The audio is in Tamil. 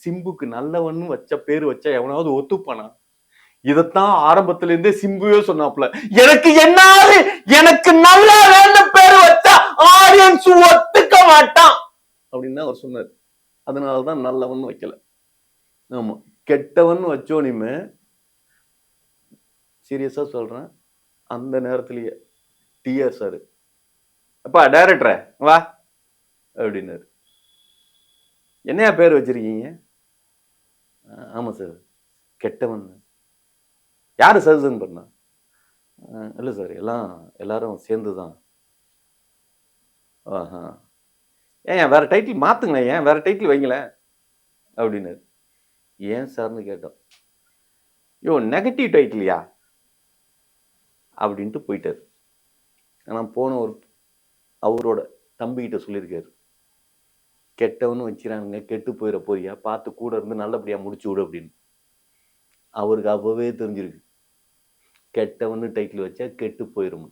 சிம்புக்கு நல்லவன்னு வச்ச பேரு வச்சா எவனாவது ஒத்துப்பானா? இதத்தான் ஆரம்பத்துல இருந்தே சிம்புவே சொன்னாப்ல. எனக்கு என்னாது எனக்கு நல்லா வேணும் பேரு வச்சா ஆடியன்ஸ் ஒத்துக்க மாட்டான் அப்படின்னு அவர் சொன்னார். அதனாலதான் நல்லவன் வைக்கல. ஆமா, கெட்டவன் வச்சோனிமே சீரியஸா சொல்றேன், அந்த நேரத்திலேயே டிஆர் சார் அப்பா டைரக்டர் வா அப்படின்னாரு. என்னையா பேர் வச்சிருக்கீங்க? ஆமா சார் கெட்டவன். யாரு சஜஷன் பண்ணா? இல்ல சார் எல்லாரும் சேர்ந்துதான். ஆஹா, ஏன் வேற டைட்டில் மாத்துங்களேன், ஏன் வேற டைட்டில் வைங்களேன் அப்படின்னாரு. ஏன் சார்னு கேட்டோம். யோ நெகட்டிவ் டைட்டில்யா அப்படின்ட்டு போயிட்டாரு. ஆனா போன ஒரு அவரோட தம்பிகிட்ட சொல்லியிருக்காரு, கெட்டவனு வச்சிடானுங்க, கெட்டு போயிட போறியா, பார்த்து கூட இருந்து நல்லபடியா முடிச்சு விடு அப்படின்னு. அவருக்கு அப்பவே தெரிஞ்சிருக்கு, கெட்டவனு டைட்டில் வச்சா கெட்டு போயிரும்.